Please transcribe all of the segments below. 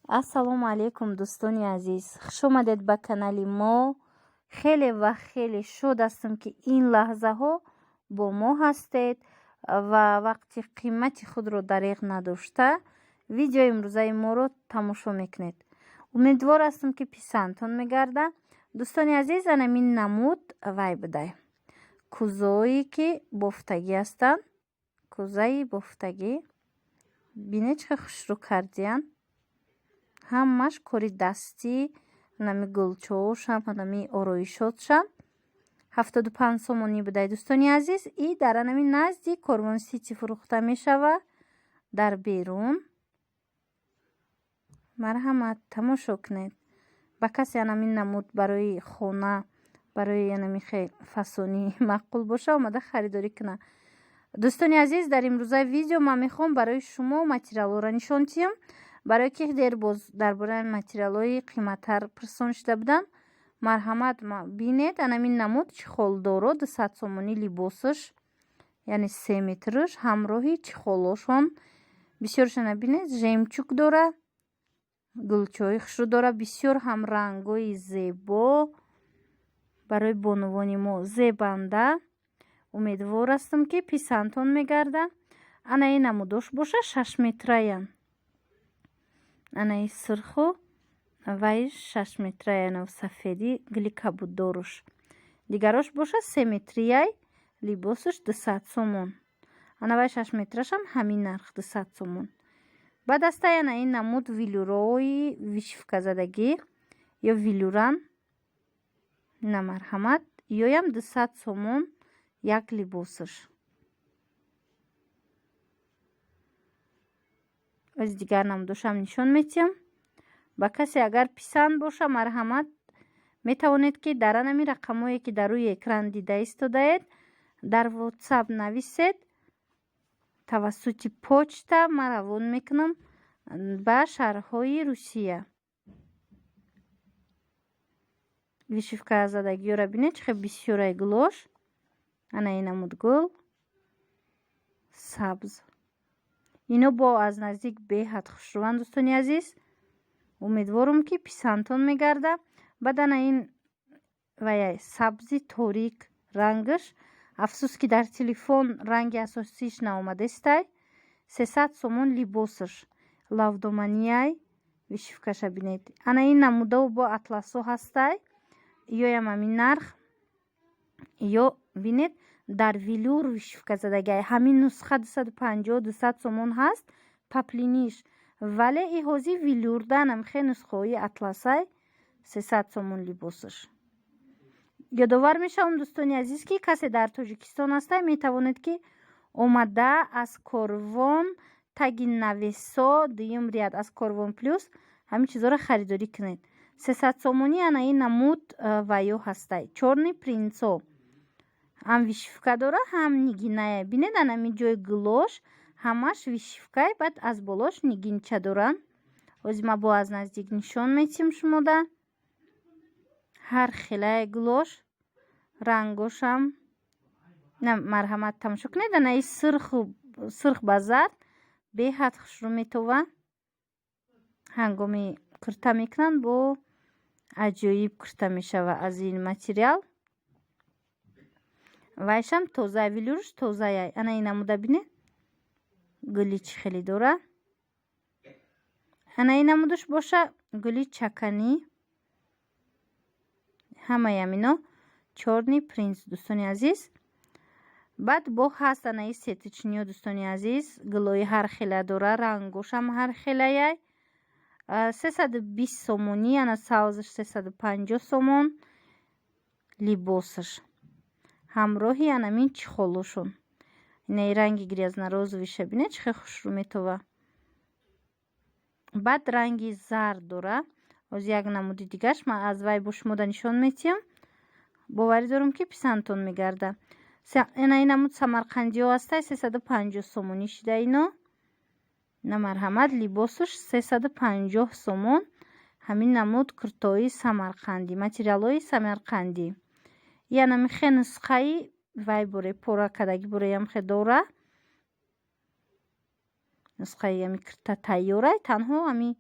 ассалому алайкум дӯстони азиз, хуш омадед ба канали мо. хеле ва хеле шод ҳастам ки ин лаҳзаҳо бо мо ҳастед ва вақти қимати худро дариғ надошта видеои имрӯзаи моро тамошо мекунед. умедвор ҳастам ки писандтон мегарда. дӯстони азиз, анамин намуд вай будай кӯзои ки бофтагӣ ҳастанд. кӯзаи бофтагӣ бинед чӣ хушрӯ кардиян. ҳамаш кори дастӣ, нами гулчаошам, нами ороишотшам 75 сомонӣ будай. дӯстони азиз, и дар анами назди Корвон Сити фурӯхта мешава дар берун. марҳамат, тамошо кунед. ба касе анамин намуд барои хона, барои анами хел фасони маъқул боша, омада харидорӣ куна. дӯстони азиз, дар имрӯзаи видео ман мехоҳам барои шумо материалҳоро нишон диҳам. барои ки дер боз дар бораи материалҳои қиматтар пурсон шуда будам. марҳамат, бинед анамин намуд чихолдоро 200 сомонӣ либосаш, яъне 3 метраш, ҳамроҳи чихолошон. бисёршона бинед, жемчуг дора, гулчаҳои хушрӯ дора, бисёр ҳам рангҳои зебо барои бонувони мо зебанда. умедвор ҳастам ки писандтон мегарда. ана ин намудош боша 6 метраян. анаи сирху вай 6 метраян сафеди гули кабуддоруш. дигарош боша 3 метрияй, либосуш 200 сомон. ана вай 6 метрашам ҳамин нарх 200 сомон. баъд астаи ана ин намуд вилюрои вишвказадагӣ ё вилюран на марҳамат ёям 200 сомон як либосаш. аз дигар намудошам нишон метиҳам. ба касе агар писанд боша, марҳамат, метавонед ки дар анами рақамҳое ки дар рӯи экран дида истодаед дар WhatsApp нависед. тавассути почта ман равон мекунам ба шаҳрҳои Русия. вишивка задагиёра бинед чӣ хел бисёрай гулош. ана ин намуд гул сабз. ино бо аз наздик беҳад хушрӯанд. дӯстони азиз, умедворам ки писандтон мегарда. баъд ана ин ваяй сабзи торик рангаш. афсус ки дар телефон ранги асосиш наомадастай. 300 сомон либосаш. лавдоманияй вишивкаша бинед. ана ин намудав бо атласо ҳастай. ёям ҳамин нарх ё бинед дар вилюр вишивка задагай. ҳамин нусха 250-200 сомон ҳаст паплиниш. вале и ҳози вилюрданам хе нусхаҳои атласай 300 сомон либосаш. ёдовар мешавам дӯстони азиз ки касе дар Тоҷикистон ҳастай, метавонед ки омада аз Корвон таги навесо дуюм ряд аз Корвон плюс ҳамин чизоро харидорӣ кунед. 300 сомонӣ ана ин намуд ваё ҳастай. чорни принцо ҳам вишивка дора, ҳам нигиная. бинед анами ҷои гулош ҳамаш вишивкай, баъд аз болош нигинча доран. ҳозир ма бо аз наздик нишон метиҳам шумода. ҳар хелае гулош рангошам. на марҳамат, тамошо кунед. анаи сирх ба зард беҳад хушрӯ метова. ҳангоми курта мекунанд бо аҷоиб курта мешава аз ин материал. вайшам тоза, вилюрш тозаяй. ана ин намуда бинед гули чӣ хеле дора. ана ин намудаш боша гули чаканӣ. ҳамаям ино чорни принц. дӯстони азиз, баъд бо ҳаст анаи сетичниё. дӯстони азиз, гулои ҳар хела дора, рангошам ҳар хелаяй. 320 сомонӣ. ана савзаш 350 сомон либосаш. ҳамроҳи анамин чихолошон. инаи ранги грязнорозовиша бинед чӣ хел хушрӯ метова. баъд ранги зард дора. ҳозир як намуди дигарш ман аз вай бо шумода нишон метиҳам. боварӣ дорам ки писандтон мегарда. ана ин намуд самарқандиё ҳастай 350 сомонӣ шуда ино. на марҳамат, либосаш 350 сомон. ҳамин намуд куртои самарқандӣ, материалҳои самарқандӣ. янами хе нусхаи вай боре пора кадаги бореям хе дора. нусхаи ами курта тайёрай. танҳо ами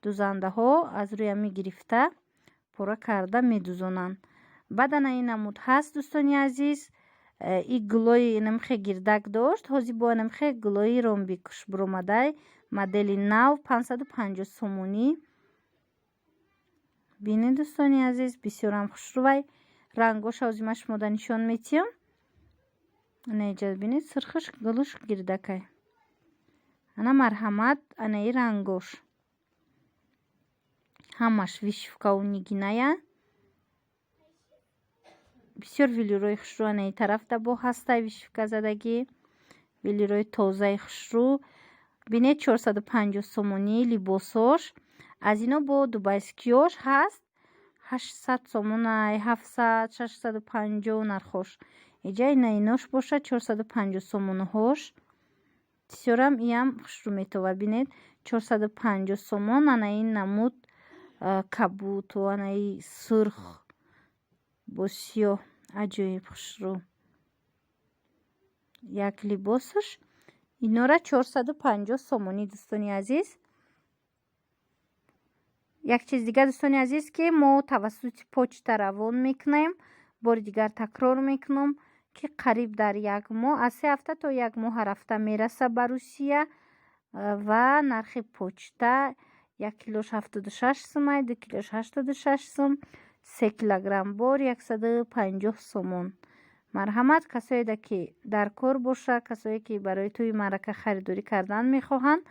дузандаҳо аз рӯя мегирифта пора карда медузонанд. баъдан ин намуд ҳаст дӯстони азиз. и гулои намхе гирдак дошт. ҳозир бо намхе гулои ромбикуш буромадай модели нав 550 сомонӣ. бинед дӯстони азиз, бисёрам хушрӯвай. рангоша ҳозир ма шумода нишон метиҳам. наиҷа бинед сирхиш гулуш гирдакай. ана марҳамат, анаи рангош. ҳамаш вишивкаву нигиная. бисёр велюрои хушрӯ анаи тараф дабо ҳастай вишивка задагӣ. велюрои тозаи хушрӯ. бинед 450 сомонӣ либосош. аз ино бо дубайскиёш ҳаст 800 сомонай, 700, 650 нархош. иҷа инаинош боша 450 сомонаҳош. бисёрам иам хушрӯ метова. бинед 450 сомон анаи намуд кабуту анаи сирх бо сиёҳ аҷоиб хушрӯ. як либосаш инора 450 сомонӣ дӯстони азиз. як чиз дигар дӯстони азиз ки мо тавассути почта равон мекунем. бори дигар такрор мекунам ки қариб дар як моҳ аз 3 ҳафта то як моҳ рафта мераса ба Русия ва нархи почта 1 килош 76 сомай, 2 килош 86 сом, 3 килограмм бор 150 сомон. марҳамат, касое ки дар кор боша, касое ки барои тӯи маърака харидорӣ кардан мехоҳанд,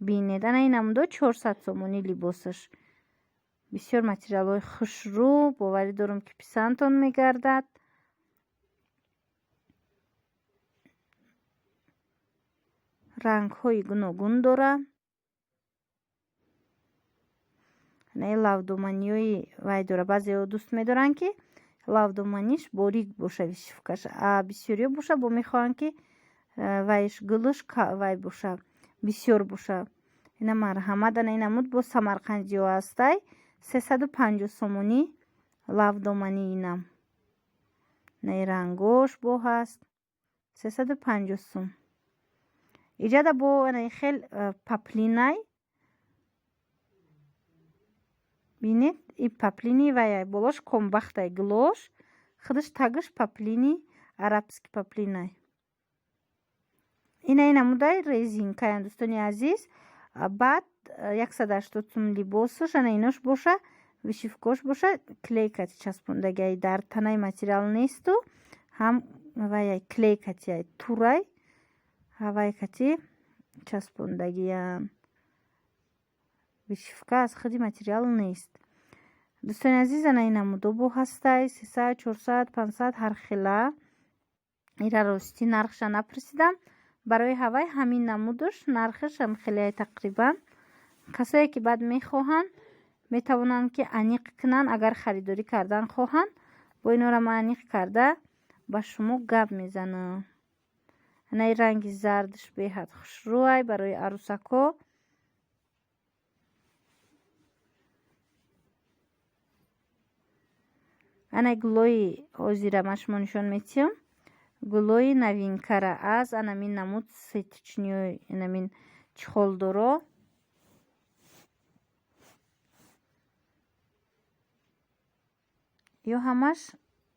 бинед ана ин намудо 400 сомонӣ либосаш. бисёр материалҳои хушрӯ, боварӣ дорам ки писандтон мегардад. рангҳои гуногун дора. анаи лавдоманиҳои вай дора. баъзеҳо дӯст медоранд ки лавдоманиш борик боша вишивкаш. бисёриҳо боша бо мехоҳанд ки вайш гулуш вай боша бисёр боша. ина марҳамат ана ин намуд бо самарқандиҳо ҳастай 350 сомонӣ лавдомани инам. наи рангош бо ҳаст 350 сом. иҷада бо анаи хел паплинай. бинед и паплини вай болош комбахтай глош худаш тагиш паплини арабский паплинай. ина намудай резинкаям дӯстони азиз. баъд 180 сом либосаш ана инош боша вишивкош боша клейкати часпондагиай дар танаи материал несту ҳам ваяй клейкатиай турай ҳавай кати часпондагиян. вишивка аз худи материал нест. дӯстони азиз ана ин намудо бо ҳастай 300, 400, 500 ҳар хела. ира рости нархша напурсидам. барои ҳавай ҳамин намудаш нархаш ҳам хеле тақрибан. касое ки баъд мехоҳанд метавонанд ки аниқ кунанд. агар харидорӣ кардан хоҳанд бо инора ма аниқ карда ба шумо гап мезанам. анаи ранги зардаш беҳад хушрӯай барои арӯсако. ана гулои ҳозира ма шумо нишон метиҳам. гулои новинкара аз анамин намуд сетичниҳои инамин чихолдоро. ё ҳамаш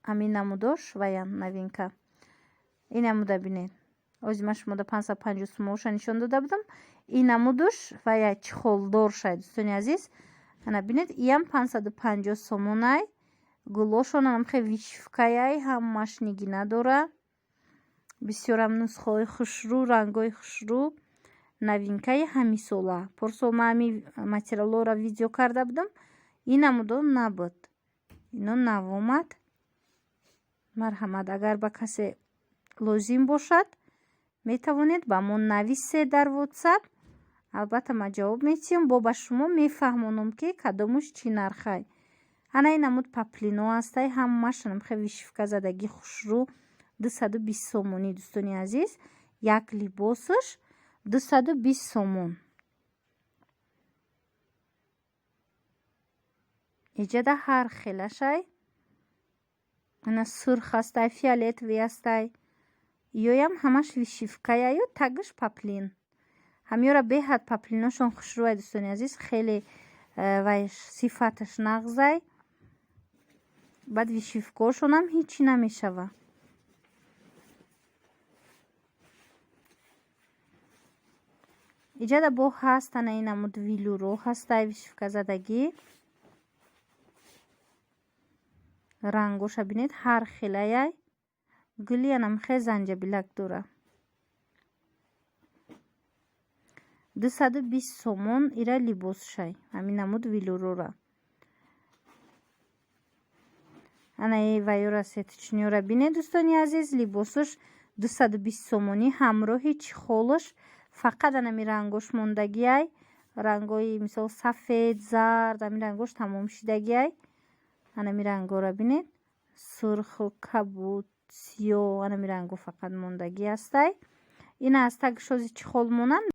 ҳамин намудош ваян новинка. ин намуда бинед. ҳозир ма шумода 550 сомоша нишон дода будам. ин намудош ваяй чихолдор шай дӯстони азиз. ана бинед иям 550 сомонай. гулошон намхе вишивкаяй ҳамаш нигина дора. бисёрам нусхаҳои хушрӯ, рангҳои хушрӯ. новинкаи ҳамисола. порсол ма ҳамин материалҳоро видео карда будам. ин намудо набуд. ино нав омад. марҳамат, агар ба касе лозим бошад метавонед ба мо нависед дар WhatsApp. албатта ма ҷавоб метиҳам. бо ба шумо мефаҳмонам ки кадомуш чӣ нархай. ана ин намуд паплино ҳастай ҳамаш намхе вишивка задагӣ хушрӯ 220 сомонӣ дӯстони азиз. як либосаш 220 сомон. иҷада ҳар хелашай. ана сурх ҳастай, фиолетовый ҳастай. ёям ҳамаш вишивкая ё тагиш паплин. ҳамёра беҳад паплиношон хушрӯай дӯстони азиз. хеле ва сифаташ нағзай, баъд вишивкошонам ҳичи намешава. иҷада бо ҳастана ин намуд вилуро ҳастай вишивка задагӣ. рангоша бинед ҳар хелаяй гули анам хе занҷабилак дора. 220 сомон ира либосшай ҳамин намуд вилурора. ана вайёра сеточниёра бинед дӯстони азиз, либосуш 220 сомонӣ ҳамроҳи чихолуш. фақат анами рангош мондагиай, рангои мисол сафед, зард, ами рангош тамом шидагиай. анами рангора бинед, сурху кабуд, сиёҳ, анами ранго фақат мондагӣ ҳастай. ина аз таги шози чихол монанд